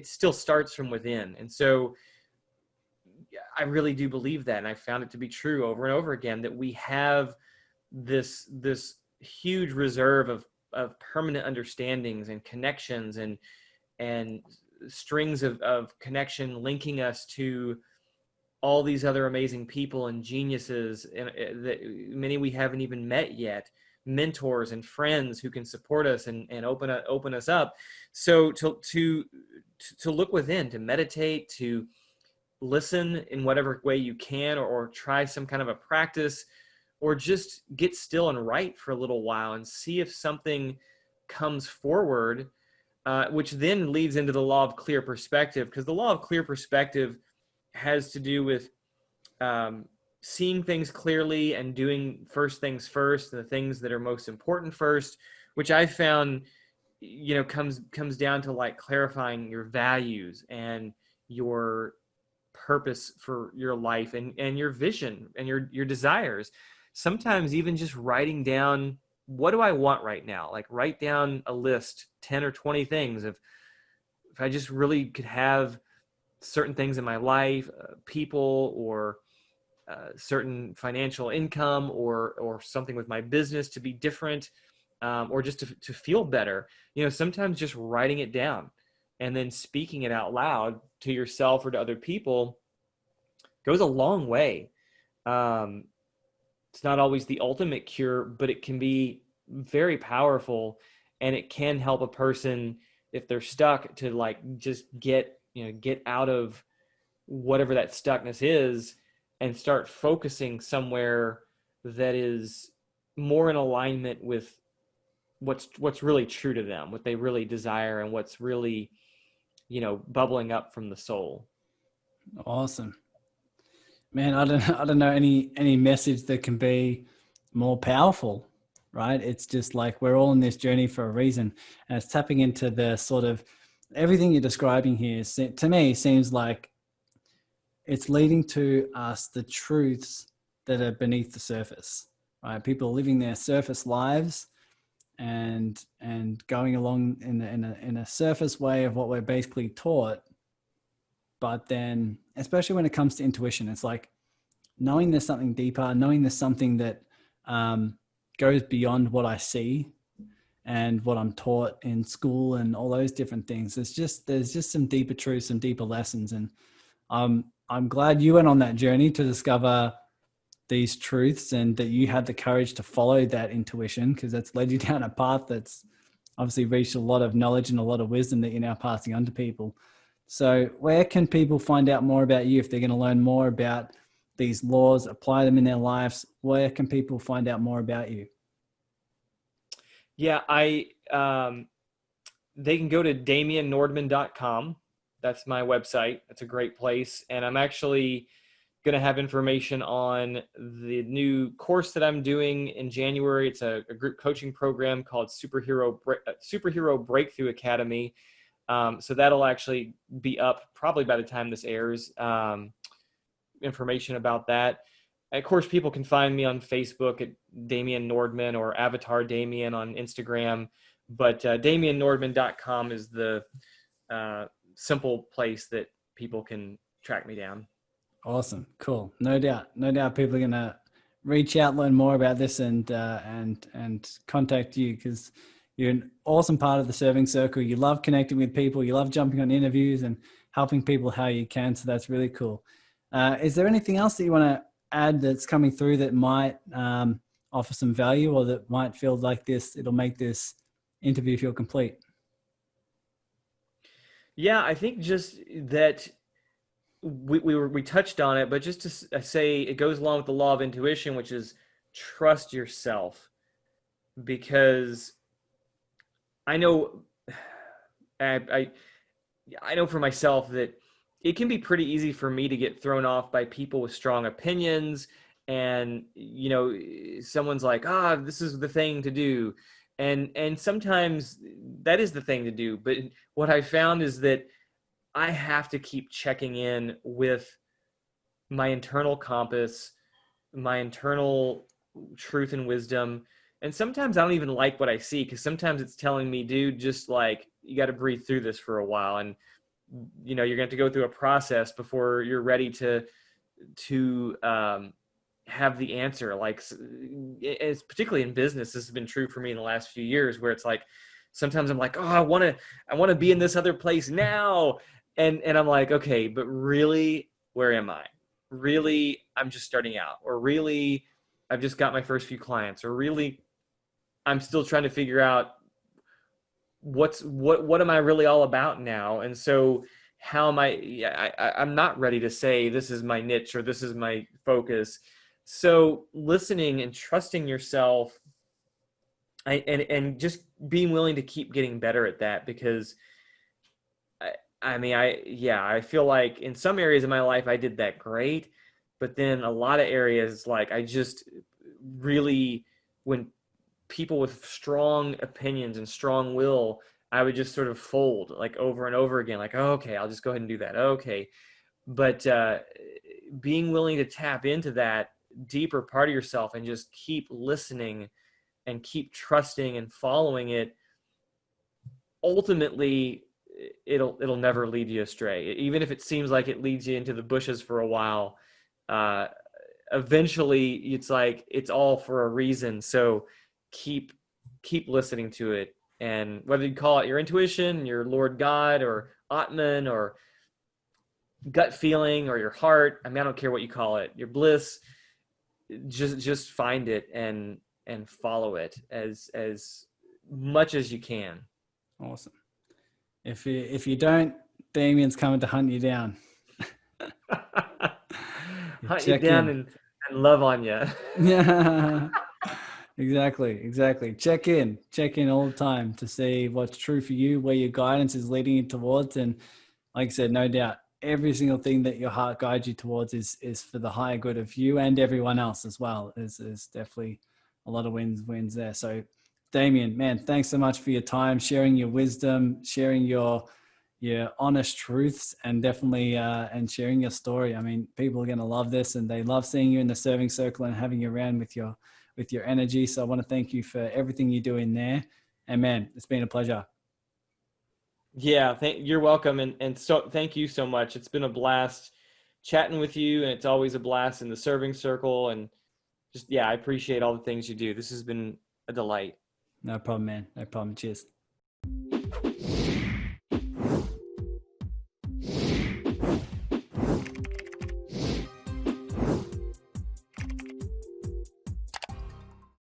B: still starts from within. And so I really do believe that, and I found it to be true over and over again, that we have this huge reserve of permanent understandings and connections and strings of connection linking us to all these other amazing people and geniuses, and that many we haven't even met yet, mentors and friends who can support us and open us up. So to look within, to meditate, to listen in whatever way you can, or try some kind of a practice, or just get still and write for a little while and see if something comes forward, which then leads into the law of clear perspective, because the law of clear perspective has to do with seeing things clearly and doing first things first, and the things that are most important first, which I found, comes down to like clarifying your values and your purpose for your life and your vision and your desires. Sometimes even just writing down, what do I want right now? Like write down a list, 10 or 20 things of if I just really could have certain things in my life, people, or certain financial income, or something with my business to be different, or just to feel better. Sometimes just writing it down and then speaking it out loud to yourself or to other people goes a long way. It's not always the ultimate cure, but it can be very powerful, and it can help a person, if they're stuck, to like just get out of whatever that stuckness is and start focusing somewhere that is more in alignment with what's really true to them, what they really desire, and what's really, bubbling up from the soul.
A: Awesome. Man, I don't know any message that can be more powerful, right? It's just like we're all in this journey for a reason, and it's tapping into the sort of everything you're describing here. To me, seems like it's leading to us the truths that are beneath the surface, right? People living their surface lives and going along in a surface way of what we're basically taught. But then, especially when it comes to intuition, it's like knowing there's something deeper, knowing there's something that goes beyond what I see and what I'm taught in school and all those different things. There's just some deeper truths, some deeper lessons. And I'm glad you went on that journey to discover these truths, and that you had the courage to follow that intuition, because that's led you down a path that's obviously reached a lot of knowledge and a lot of wisdom that you're now passing on to people. So where can people find out more about you if they're going to learn more about these laws, apply them in their lives? Where can people find out more about you?
B: Yeah, they can go to DamianNordmann.com. That's my website. That's a great place. And I'm actually going to have information on the new course that I'm doing in January. It's a group coaching program called Superhero Breakthrough Academy. So that'll actually be up probably by the time this airs. Information about that. And of course, people can find me on Facebook at Damian Nordmann, or Avatar Damian on Instagram. But DamianNordmann.com is the simple place that people can track me down.
A: Awesome. Cool. No doubt people are going to reach out, learn more about this, and contact you, because you're an awesome part of the serving circle. You love connecting with people. You love jumping on interviews and helping people how you can. So that's really cool. Is there anything else that you want to add that's coming through that might offer some value, or that might feel like it'll make this interview feel complete?
B: Yeah, I think just that we touched on it, but just to say, it goes along with the law of intuition, which is trust yourself. Because I know, I know for myself that it can be pretty easy for me to get thrown off by people with strong opinions, and someone's like, this is the thing to do, and sometimes that is the thing to do. But what I found is that I have to keep checking in with my internal compass, my internal truth and wisdom. And sometimes I don't even like what I see, because sometimes it's telling me, dude, just like, you got to breathe through this for a while. And, you're going to have to go through a process before you're ready to have the answer. Like, it's particularly in business, this has been true for me in the last few years, where it's like, sometimes I'm like, I want to be in this other place now. And I'm like, okay, but really, where am I? Really, I'm just starting out. Or really, I've just got my first few clients. Or really, I'm still trying to figure out what am I really all about now? And so how am I'm not ready to say this is my niche or this is my focus. So listening and trusting yourself, and just being willing to keep getting better at that, because I feel like in some areas of my life I did that great, but then a lot of areas, like, I just really, when people with strong opinions and strong will, I would just sort of fold, like, over and over again, like, oh, okay, I'll just go ahead and do that. Okay. But being willing to tap into that deeper part of yourself and just keep listening and keep trusting and following it, ultimately it'll never lead you astray. Even if it seems like it leads you into the bushes for a while, eventually it's like it's all for a reason. So keep listening to it, and whether you call it your intuition, your Lord God, or Atman, or gut feeling, or your heart, I mean, I don't care what you call it, your bliss, just find it and follow it as much as you can.
A: Awesome. If you don't, Damian's coming to hunt you down.
B: Hunt you down and love on you.
A: Yeah, exactly. Check in all the time to see what's true for you, where your guidance is leading you towards. And like I said, no doubt, every single thing that your heart guides you towards is for the higher good of you and everyone else as well. There's definitely a lot of wins there. So Damian, man, thanks so much for your time, sharing your wisdom, sharing your honest truths, and definitely and sharing your story. I mean, people are going to love this, and they love seeing you in the serving circle and having you around with your energy. So I want to thank you for everything you do in there. And man, it's been a pleasure.
B: Yeah, you're welcome. And so thank you so much. It's been a blast chatting with you, and it's always a blast in the serving circle. And just, yeah, I appreciate all the things you do. This has been a delight.
A: No problem, man. No problem. Cheers.